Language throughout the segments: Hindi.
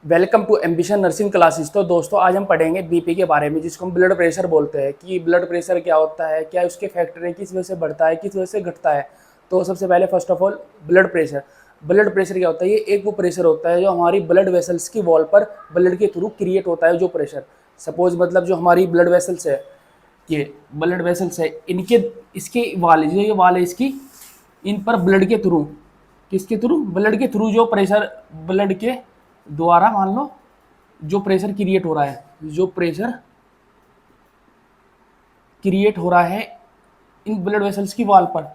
Welcome to Ambition nursing classes. तो दोस्तों आज हम पढ़ेंगे बीपी के बारे में, जिसको हम ब्लड प्रेशर बोलते हैं कि ब्लड प्रेशर क्या होता है, क्या उसके फैक्टर है, किस वजह से बढ़ता है, किस वजह से घटता है। तो सबसे पहले first of all blood pressure क्या होता है। ये एक वो प्रेशर होता है जो हमारी ब्लड वेसल्स की वॉल पर ब्लड के थ्रू क्रिएट होता है। जो प्रेशर सपोज मतलब जो हमारी ब्लड वेसल्स है, ये ब्लड वेसल्स है, इनके इसके वाल जो ये वाल है इसकी, इन पर ब्लड के थ्रू, किसके थ्रू, ब्लड के थ्रू जो प्रेशर ब्लड के द्वारा, मान लो जो प्रेशर क्रिएट हो रहा है, जो प्रेशर क्रिएट हो रहा है इन ब्लड वेसल्स की वॉल पर,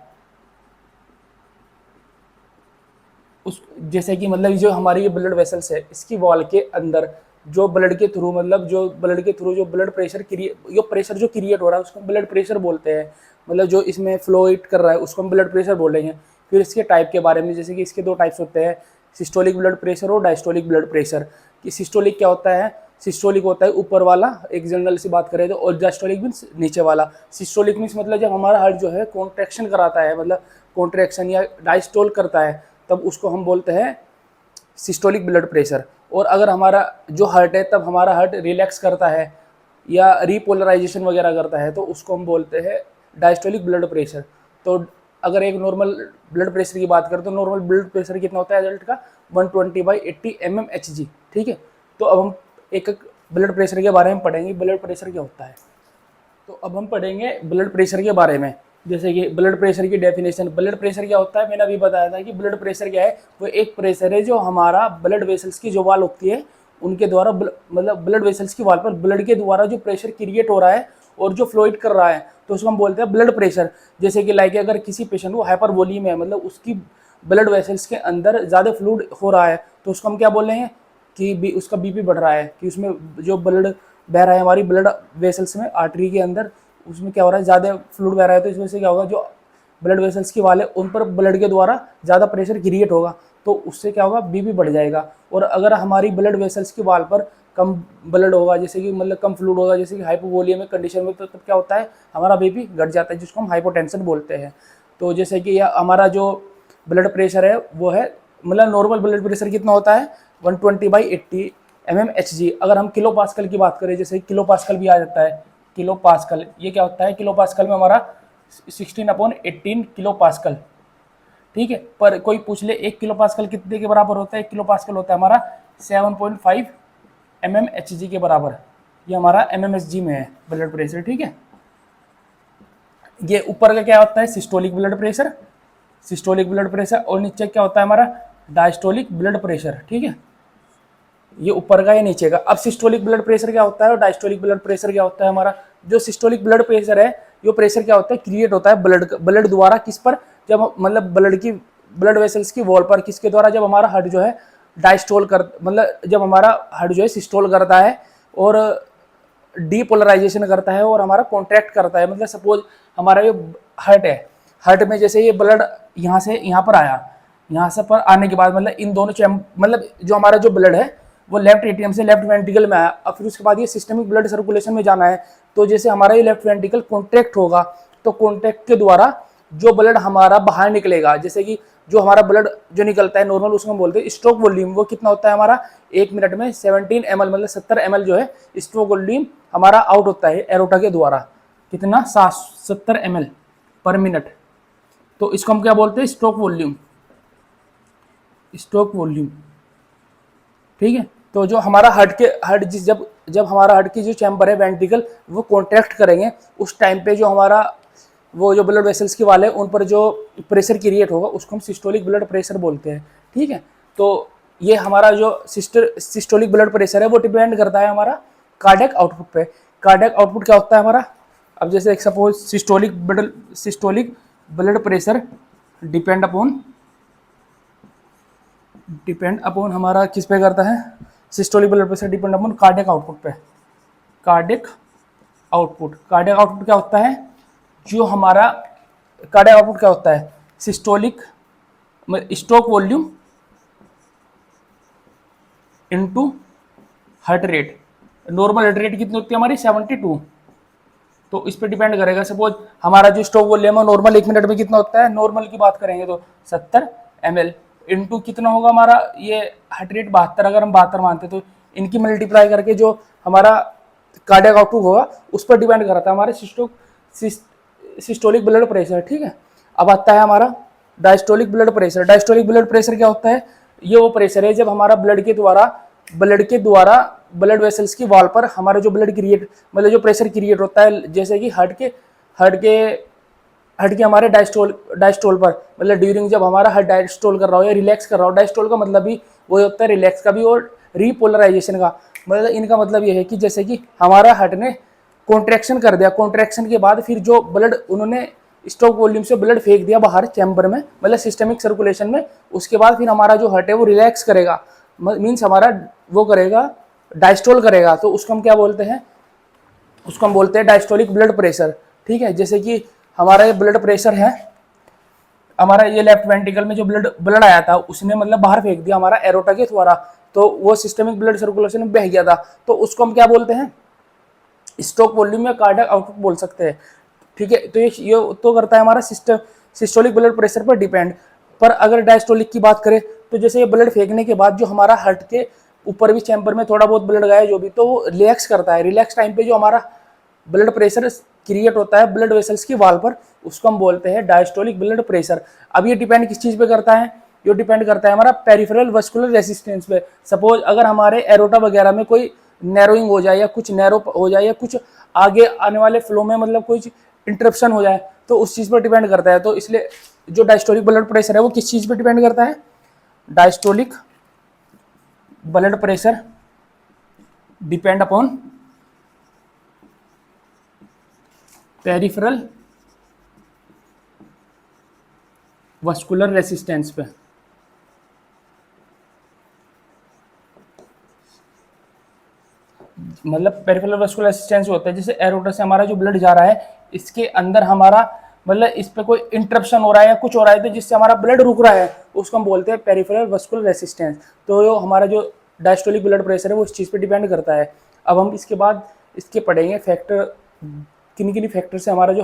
उस जैसे कि मतलब जो हमारी ये ब्लड वेसल्स है इसकी वॉल के अंदर जो ब्लड के थ्रू, मतलब जो ब्लड के थ्रू जो ब्लड प्रेशर जो प्रेशर जो क्रिएट हो रहा है उसको ब्लड प्रेशर बोलते हैं। मतलब जो इसमें फ्लोइट कर रहा है उसको हम ब्लड प्रेशर बोलेंगे। फिर इसके टाइप के बारे में, जैसे कि इसके दो टाइप्स होते हैं, सिस्टोलिक ब्लड प्रेशर और डायस्टोलिक ब्लड प्रेशर। कि सिस्टोलिक क्या होता है, सिस्टोलिक होता है ऊपर वाला, एक जनरल से बात करें तो, और डायस्टोलिक मीन्स नीचे वाला। सिस्टोलिक मीन्स मतलब जब हमारा हार्ट जो है कॉन्ट्रैक्शन कराता है, मतलब कॉन्ट्रैक्शन या डायस्टोल करता है, तब उसको हम बोलते हैं सिस्टोलिक ब्लड प्रेशर। और अगर हमारा जो हार्ट है तब हमारा हार्ट रिलैक्स करता है या रिपोलराइजेशन वगैरह करता है तो उसको हम बोलते हैं डायस्टोलिक ब्लड प्रेशर। तो अगर एक नॉर्मल ब्लड प्रेशर की बात करें तो नॉर्मल ब्लड प्रेशर कितना होता है एडल्ट का, 120/80 mmHg। ठीक है। तो अब हम एक एक ब्लड प्रेशर के बारे में पढ़ेंगे, ब्लड प्रेशर क्या होता है। तो अब हम पढ़ेंगे ब्लड प्रेशर के बारे में। जैसे कि ब्लड प्रेशर की डेफिनेशन, ब्लड प्रेशर क्या होता है, मैंने अभी बताया था कि ब्लड प्रेशर क्या है। वो एक प्रेशर है जो हमारा ब्लड वेसल्स की जो वाल होती है उनके द्वारा मतलब ब्लड वेसल्स की वाल पर ब्लड के द्वारा जो प्रेशर क्रिएट हो रहा है और जो फ्लोइड कर रहा है, तो उसको हम बोलते हैं ब्लड प्रेशर। जैसे कि लाइक अगर किसी पेशेंट को हाइपरवोलीम है, मतलब उसकी ब्लड वेसल्स के अंदर ज़्यादा फ्लूइड हो रहा है, तो उसको हम क्या बोल रहे हैं कि उसका बीपी बढ़ रहा है, कि उसमें जो ब्लड बह रहा है हमारी ब्लड वेसल्स में, आर्टरी के अंदर, उसमें क्या हो रहा है, ज़्यादा फ्लूइड बह रहा है, तो इस वजह से क्या होगा, जो ब्लड वेसल्स की वाल है उन पर ब्लड के द्वारा ज़्यादा प्रेशर क्रिएट होगा, तो उससे क्या होगा, बीपी बढ़ जाएगा। और अगर हमारी ब्लड वेसल्स की वाल पर कम ब्लड होगा, जैसे कि मतलब कम फ्लूइड होगा, जैसे कि हाइपोवोलियमिक कंडीशन में, तो तब क्या होता है, हमारा बीपी घट जाता है, जिसको हम हाइपोटेंशन बोलते हैं। तो जैसे कि हमारा जो ब्लड प्रेशर है वो है, मतलब नॉर्मल ब्लड प्रेशर कितना होता है, 120/80 mmHg। अगर हम किलो पास्कल की बात करें, जैसे किलो पास्कल भी आ जाता है, किलो पास्कल, ये क्या होता है, किलो पास्कल में हमारा 16/18 किलो पास्कल। ठीक है। पर कोई पूछ ले 1 किलो पास्कल कितने के बराबर होता है, 1 किलो पास्कल होता है हमारा 7.5 mmHg के बराबर। ये हमारा mmHg में है ब्लड प्रेशर। ठीक है। ये ऊपर का क्या होता है, systolic blood pressure, systolic blood pressure, और नीचे क्या होता है हमारा, डायस्टोलिक ब्लड प्रेशर। ठीक है। ये ऊपर का, ये नीचे का। अब सिस्टोलिक ब्लड प्रेशर क्या होता है और डायस्टोलिक ब्लड प्रेशर क्या होता है हमारा। जो सिस्टोलिक ब्लड प्रेशर है, ये प्रेशर क्या होता है, क्रिएट होता है ब्लड द्वारा, किस पर, जब मतलब ब्लड वेसल्स की वॉल पर, किसके द्वारा, जब हमारा हार्ट जो है डायस्टोल कर, मतलब जब हमारा हार्ट जो है सिस्टोल करता है और डीपोलराइजेशन करता है और हमारा कॉन्ट्रैक्ट करता है। मतलब सपोज हमारा ये हार्ट है, हार्ट में जैसे ये ब्लड यहाँ से यहाँ पर आया, यहाँ से पर आने के बाद मतलब इन दोनों मतलब जो हमारा जो ब्लड है वो लेफ्ट एट्रियम से लेफ्ट वेंट्रिकल में आया। अब फिर उसके बाद ये सिस्टमिक ब्लड सर्कुलेशन में जाना है, तो जैसे हमारा ये लेफ्ट वेंट्रिकल कॉन्ट्रैक्ट होगा, तो कॉन्ट्रैक्ट के द्वारा जो ब्लड हमारा बाहर निकलेगा, जैसे कि जो हमारा ब्लड जो निकलता है नॉर्मल, उसको हम बोलते हैं स्ट्रोक वॉल्यूम। वो कितना होता है हमारा, 1 मिनट में 17 ml, मतलब 70 ml जो है स्ट्रोक वॉल्यूम हमारा आउट होता है एरोटा के द्वारा। कितना, 70 ml पर मिनट। तो इसको हम क्या बोलते हैं, स्ट्रोक वॉल्यूम, स्ट्रोक वॉल्यूम। ठीक है। तो जो हमारा हार्ट जिस जब हमारा हार्ट की जो चैम्बर है वेंट्रिकल वो कॉन्ट्रैक्ट करेंगे, उस टाइम पे जो हमारा वो जो ब्लड वेसल्स के वाले उन पर जो प्रेशर क्रिएट होगा उसको हम सिस्टोलिक ब्लड प्रेशर बोलते हैं। ठीक है। तो ये हमारा जो सिस्टोलिक ब्लड प्रेशर है वो डिपेंड करता है हमारा कार्डियक आउटपुट पे। कार्डियक आउटपुट क्या होता है हमारा, अब जैसे एक suppose systolic blood pressure depend upon हमारा किस पे करता है, systolic blood pressure depend upon cardiac output पे। कार्डियक आउटपुट क्या होता है, जो हमारा कार्डियक आउटपुट क्या होता है, systolic stroke volume into heart rate. Normal heart rate कितनी होती है हमारी, 72। तो इस पे डिपेंड करेगा। सपोज हमारा जो स्ट्रोक वॉल्यूम है नॉर्मल 1 मिनट में कितना होता है, नॉर्मल की बात करेंगे तो 70 ml, इनटू कितना होगा हमारा ये हार्ट रेट 72, अगर हम 72 मानते तो इनकी मल्टीप्लाई करके जो हमारा कार्डियक आउटपुट होगा उस पर डिपेंड करता है हमारे सिस्टोलिक ब्लड प्रेशर। ठीक है, अब आता है हमारा diastolic blood pressure. Diastolic blood pressure क्या होता है? ये वो प्रेशर है जब हमारा ब्लड के द्वारा ब्लड वेसल्स की वॉल पर हमारा जो ब्लड क्रिएट मतलब जो प्रेशर क्रिएट होता है, जैसे कि हार्ट के हमारे डायस्टोल पर, मतलब ड्यूरिंग जब हमारा हार्ट डायस्टोल कर रहा हो या रिलैक्स कर रहा हो। डायस्टोल का मतलब भी वो होता है रिलैक्स का भी और रीपोलराइजेशन का। मतलब इनका मतलब ये है कि जैसे कि हमारा हार्ट ने कॉन्ट्रैक्शन कर दिया, कॉन्ट्रैक्शन के बाद फिर जो ब्लड उन्होंने स्टॉक वॉल्यूम से ब्लड फेंक दिया बाहर चैम्बर में, मतलब सिस्टमिक सर्कुलेशन में, उसके बाद फिर हमारा जो हार्ट है वो रिलैक्स करेगा, मीन्स हमारा वो करेगा डायस्टोल करेगा, तो उसको हम क्या बोलते हैं? उसको हम बोलते हैं डायस्टोलिक ब्लड प्रेशर। ठीक है, जैसे कि हमारा ये ब्लड प्रेशर है, हमारा ये लेफ्ट वेंट्रिकल में जो ब्लड आया था उसने मतलब बाहर फेंक दिया हमारा एरोटा के द्वारा, तो वो सिस्टमिक ब्लड सर्कुलेशन में बह गया था, तो उसको हम क्या बोलते हैं? स्टॉक वॉल्यूम या कार्डियक आउटपुट बोल सकते हैं। ठीक है, तो ये तो करता है हमारा सिस्टोलिक ब्लड प्रेशर पर डिपेंड। पर अगर डायस्टोलिक की बात करें तो जैसे ये ब्लड फेंकने के बाद जो हमारा हार्ट के ऊपर भी चैम्बर में थोड़ा बहुत ब्लड गया जो भी, तो वो रिलैक्स करता है। रिलैक्स टाइम पे जो हमारा ब्लड प्रेशर क्रिएट होता है ब्लड वेसल्स की वाल पर, उसको हम बोलते हैं डायस्टोलिक ब्लड प्रेशर। अब ये डिपेंड किस चीज़ पे करता है? ये डिपेंड करता है हमारा पेरिफेरल वस्कुलर रेसिस्टेंस पे। सपोज अगर हमारे एरोटा वगैरह में कोई नैरोइंग हो जाए या कुछ नैरो हो जाए या कुछ आगे आने वाले फ्लो में मतलब कुछ इंटरप्शन हो जाए, तो उस चीज़ पर डिपेंड करता है। तो इसलिए जो डायस्टोलिक ब्लड प्रेशर है वो किस चीज़ पर डिपेंड करता है? Diastolic blood pressure depend upon peripheral vascular resistance पे। मतलब पेरिफेरल वस्कुलर रेसिस्टेंस होता है जैसे एरोटा से हमारा जो ब्लड जा रहा है इसके अंदर हमारा मतलब इस पे कोई इंटरप्शन हो रहा है या कुछ हो रहा है तो जिससे हमारा ब्लड रुक रहा है, उसको हम बोलते हैं पेरिफेरल वस्कुलर रेसिस्टेंस। तो हमारा जो डायस्टोलिक ब्लड प्रेशर है वो इस चीज़ पे डिपेंड करता है। अब हम इसके बाद इसके पढ़ेंगे फैक्टर, किन किन फैक्टर से हमारा जो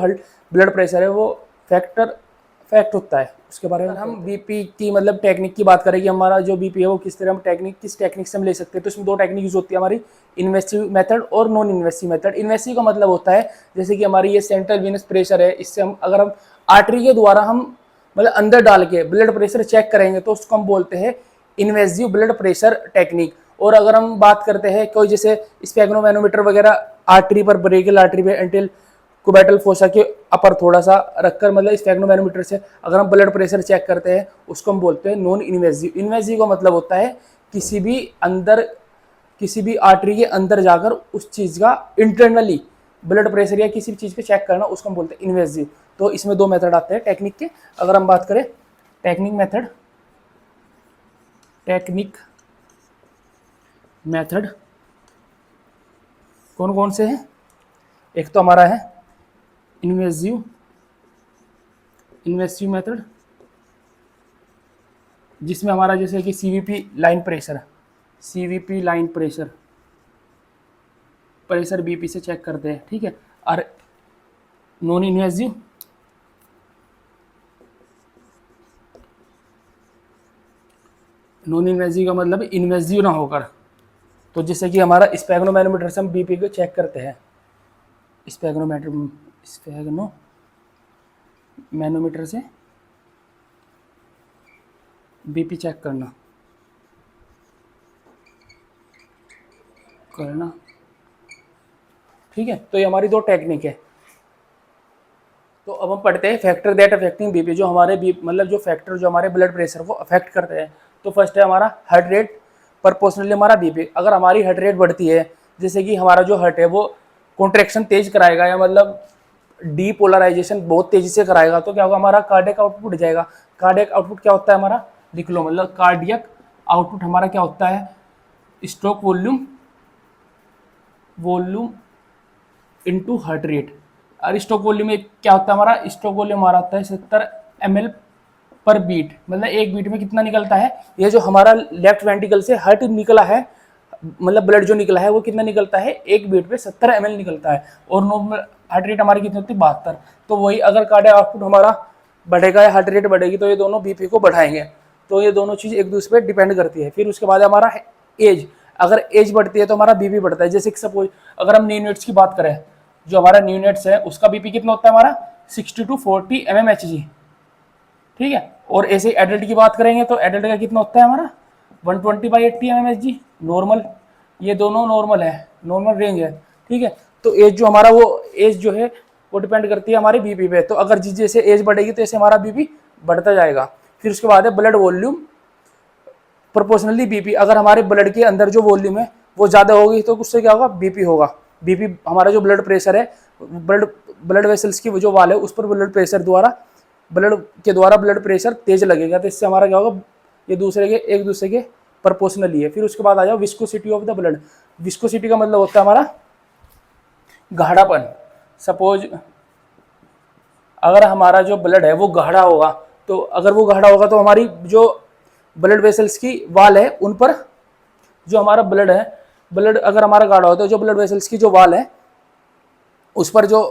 ब्लड प्रेशर है वो फैक्ट होता है, उसके बारे में। हम बीपी की मतलब टेक्निक की बात करें कि हमारा जो बीपी है वो किस तरह हम किस टेक्निक से हम ले सकते हैं, तो इसमें दो टेक्निक यूज होती है हमारी, इन्वेसिव मेथड और नॉन इन्वेसिव मेथड। इन्वेसिव का मतलब होता है जैसे कि हमारी ये सेंट्रल वीनस प्रेशर है, इससे हम अगर हम आर्टरी के द्वारा हम मतलब अंदर डाल के ब्लड प्रेशर चेक करेंगे तो उसको हम बोलते हैं इन्वेसिव ब्लड प्रेशर टेक्निक। और अगर हम बात करते हैं कोई जैसे स्पेग्नोमैनोमीटर वगैरह आर्टरी पर, ब्रेकियल आर्टरी पे एंटिल कुबैटल फोसा के अपर थोड़ा सा रखकर मतलब स्पेग्नोमैनोमीटर से अगर हम ब्लड प्रेशर चेक करते हैं उसको हम बोलते हैं नॉन इन्वेसिव। इन्वेसिव का मतलब होता है किसी भी आर्टरी के अंदर जाकर उस चीज़ का इंटरनली ब्लड प्रेशर या किसी भी चीज़ पे चेक करना, उसको हम बोलते हैं इन्वेसिव। तो इसमें दो मेथड आते हैं टेक्निक के। अगर हम बात करें टेक्निक कौन कौन से हैं? एक तो हमारा है इन्वेसिव मेथड जिसमें हमारा जैसे कि सीवीपी लाइन प्रेशर बीपी से चेक करते हैं। ठीक है, और नॉन इन्वेसिव का मतलब इन्वेसिव ना होकर, तो जैसे कि हमारा स्पेग्नोमैनोमीटर से हम बीपी को चेक करते हैं, स्पेग्नोमैनोमीटर से बीपी चेक करना ठीक है। तो ये हमारी दो टेक्निक है। तो अब हम पढ़ते हैं फैक्टर दैट अफेक्टिंग बीपी, जो हमारे मतलब जो फैक्टर जो हमारे ब्लड प्रेशर को अफेक्ट करते हैं। तो फर्स्ट है हमारा हार्ट रेट प्रोपोर्शनली हमारा बीपी। अगर हमारी हार्ट रेट बढ़ती है, जैसे कि हमारा जो हार्ट है वो कॉन्ट्रैक्शन तेज कराएगा या मतलब डीपोलराइजेशन बहुत तेजी से कराएगा, तो क्या होगा? हमारा कार्डियक आउटपुट बढ़ जाएगा। कार्डियक आउटपुट क्या होता है हमारा? लिख लो, मतलब कार्डियक आउटपुट हमारा क्या होता है? Stroke volume into heart rate. और स्ट्रोक वॉल्यूम में क्या होता है हमारा? स्ट्रोक वॉल्यूम हमारा आता है 70 ml पर बीट, मतलब एक बीट में कितना निकलता है? ये जो हमारा लेफ्ट वेंट्रिकल से हार्ट निकला है, मतलब ब्लड जो निकला है वो कितना निकलता है? एक बीट पे 70 ml निकलता है। और नॉर्मल हार्ट रेट हमारी कितनी होती है? 72। तो वही अगर कार्डियक आउटपुट हमारा बढ़ेगा या हार्ट रेट बढ़ेगी तो ये दोनों बीपी को बढ़ाएंगे। तो ये दोनों चीज़ एक दूसरे पे डिपेंड करती है। फिर उसके बाद हमारा है एज, अगर एज बढ़ती है तो हमारा बीपी बढ़ता है। जैसे कि सपोज अगर हम न्यूनेट्स की बात करें, जो हमारा न्यूनेट्स है उसका बीपी कितना होता है हमारा 60 to 40 mmHg, ठीक है। और ऐसे एडल्ट की बात करेंगे तो एडल्ट का कितना होता है हमारा 120/80 mmHg नॉर्मल। ये दोनों नॉर्मल है, नॉर्मल रेंज है, ठीक है। तो एज जो हमारा वो एज जो है वो डिपेंड करती है हमारे बीपी पे। तो अगर जिस जैसे एज बढ़ेगी तो ऐसे हमारा बीपी बढ़ता जाएगा। फिर उसके बाद है ब्लड वॉल्यूम प्रोपोर्शनली बीपी। अगर हमारे ब्लड के अंदर जो वॉल्यूम है वो ज़्यादा होगी तो उससे क्या होगा बीपी होगा। बीपी हमारा जो ब्लड प्रेशर है, ब्लड वेसल्स की जो वाल है उस पर ब्लड के द्वारा ब्लड प्रेशर तेज लगेगा। तो इससे हमारा क्या होगा, ये एक दूसरे के प्रोपोर्शनली है। फिर उसके बाद आ जाओ viscosity of the blood. Viscosity का मतलब होता है हमारा गाढ़ापन। सपोज अगर हमारा जो ब्लड है वो गाढ़ा होगा, तो अगर वो गाढ़ा होगा तो हमारी जो ब्लड वेसल्स की वाल है उन पर जो हमारा ब्लड अगर हमारा गाढ़ा होता है तो जो ब्लड वेसल्स की जो वाल है उस पर जो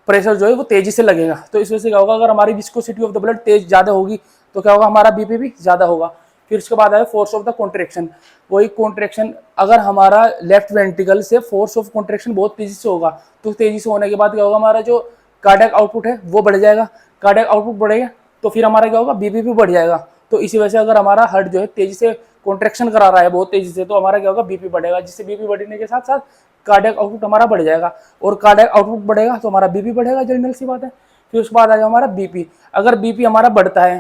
प्रेशर जो है वो तेजी से लगेगा। तो इस वजह से क्या होगा, अगर हमारी विस्कोसिटी ऑफ द ब्लड तेज ज़्यादा होगी तो क्या होगा, हमारा बीपी भी ज़्यादा होगा। फिर उसके बाद आया फोर्स ऑफ द कॉन्ट्रैक्शन। वही कॉन्ट्रैक्शन, अगर हमारा लेफ्ट वेंट्रिकल से फोर्स ऑफ कॉन्ट्रैक्शन बहुत तेजी से होगा तो तेजी से होने के बाद क्या होगा, हमारा जो कार्डियक आउटपुट है वो बढ़ जाएगा। कार्डियक आउटपुट बढ़ेगा तो फिर हमारा क्या होगा, बीपी भी बढ़ जाएगा। तो इसी वजह से अगर हमारा हार्ट जो है तेजी से कॉन्ट्रैक्शन करा रहा है बहुत तेजी से, तो हमारा क्या होगा, बीपी बढ़ेगा। जिससे बीपी बढ़ने के साथ साथ कार्डियक आउटपुट हमारा बढ़ जाएगा, और कार्डियक आउटपुट बढ़ेगा तो हमारा बीपी बढ़ेगा, जनरल सी बात है। फिर उसके बाद आ जाए हमारा बीपी। अगर बीपी हमारा बढ़ता है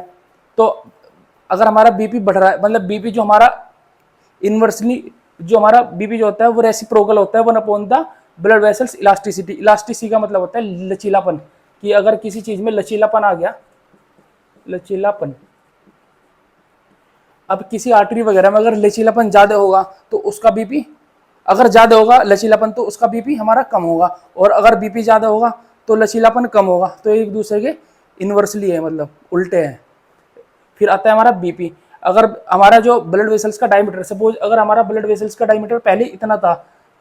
तो अगर हमारा बीपी बढ़ रहा है, मतलब बीपी जो हमारा इनवर्सली जो हमारा बीपी जो होता है वो रेसिप्रोकल होता है 1 the blood vessels elasticity. Elasticity का मतलब होता है लचीलापन, कि अगर किसी चीज में लचीलापन आ गया, लचीलापन, अब किसी आर्टरी वगैरह में अगर लचीलापन ज्यादा होगा तो उसका बीपी, अगर ज्यादा होगा लचीलापन तो उसका बीपी हमारा कम होगा, और अगर बीपी ज्यादा होगा तो लचीलापन कम होगा। तो एक दूसरे के इनवर्सली है, मतलब उल्टे हैं। फिर आता है हमारा बीपी। अगर हमारा जो ब्लड वेसल्स का डायमीटर, सपोज अगर हमारा ब्लड वेसल्स का डायमीटर पहले इतना था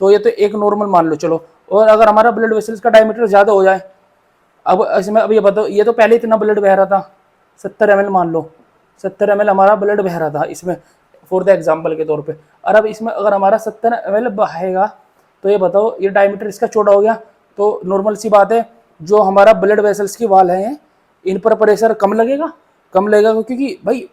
तो ये तो एक नॉर्मल मान लो चलो, और अगर हमारा ब्लड वेसल्स का डायमीटर ज्यादा हो जाए, अब इसमें अब ये बताओ, ये तो पहले इतना ब्लड बह रहा था 70 ml, मान लो 70 ml हमारा ब्लड बह रहा था इसमें, फॉर द एग्जाम्पल के तौर पे। और अब इसमें अगर हमारा 70 ml बहेगा तो ये बताओ ये डायमीटर इसका छोटा हो गया, तो नॉर्मल सी बात है जो हमारा ब्लड वेसल्स की वाल हैं इन पर प्रेशर कम लगेगा क्योंकि भाई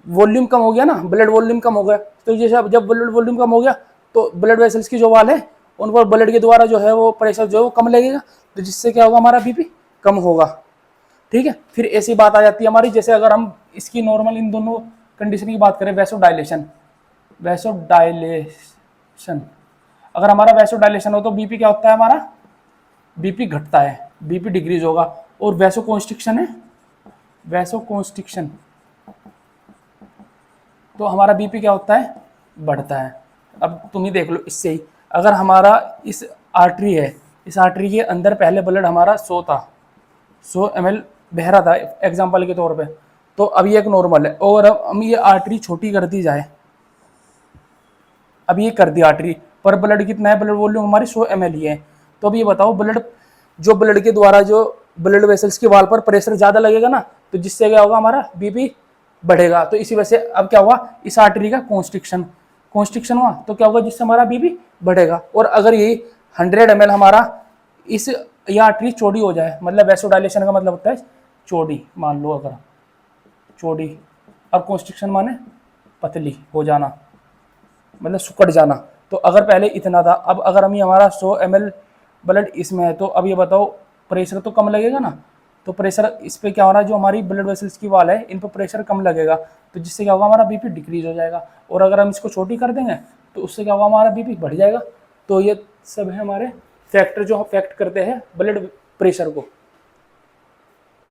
वॉल्यूम कम हो गया ना, ब्लड वॉल्यूम कम हो गया। तो जैसे अब जब ब्लड वॉल्यूम कम हो गया तो ब्लड वेसल्स की जो वाल है उन पर ब्लड के द्वारा जो है वो प्रेशर जो है वो कम लगेगा, तो जिससे क्या होगा, हमारा बीपी कम होगा, ठीक है। फिर ऐसी बात आ जाती है हमारी, जैसे अगर हम इसकी नॉर्मल इन दोनों कंडीशन की बात करें, वैसोडाइलेशन, अगर हमारा वैसोडाइलेशन हो तो बीपी क्या होता है, हमारा बीपी घटता है, बीपी डिक्रीज होगा। और वैसोकॉन्स्ट्रिक्शन है, वैसोकॉन्स्ट्रिक्शन, तो हमारा बीपी क्या होता है, बढ़ता है। अब तुम ही देख लो इससे ही, अगर हमारा इस आर्टरी है, इस आर्टरी के अंदर पहले ब्लड हमारा 100 था, 100 ml बह रहा था एग्जाम्पल के तौर पे, तो अब ये एक नॉर्मल है। और अब हम ये आर्टरी छोटी कर दी जाए, अब ये कर दी आर्टरी पर ब्लड कितना है, ब्लड वॉल्यूम हमारी 100 ml ही है। तो अब ये बताओ ब्लड के द्वारा जो ब्लड वेसल्स की वाल पर प्रेशर ज़्यादा लगेगा ना, तो जिससे क्या होगा, हमारा बीपी बढ़ेगा। तो इसी वजह से अब क्या हुआ, इस आर्टरी का कॉन्स्ट्रिक्शन हुआ, तो क्या होगा, जिससे हमारा बीपी बढ़ेगा। और अगर ये 100 ml हमारा ये आर्टरी चौड़ी हो जाए, मतलब वैसोडाइलेशन का मतलब होता है चौड़ी, मान लो अगर चौड़ी, और कॉन्स्ट्रिक्शन माने पतली हो जाना, मतलब सुकड़ जाना। तो अगर पहले इतना था, अब अगर हम हमारा 100 ml ब्लड इसमें है, तो अब ये बताओ प्रेशर तो कम लगेगा ना, तो प्रेशर इस पे क्या हो रहा है, जो हमारी ब्लड वेसल्स की वाल है इन पर प्रेशर कम लगेगा, तो जिससे क्या होगा, हमारा बीपी डिक्रीज हो जाएगा। और अगर हम इसको छोटी कर देंगे तो उससे क्या होगा, हमारा बीपी बढ़ जाएगा। तो ये सब है हमारे फैक्टर जो अफेक्ट करते हैं ब्लड प्रेशर को।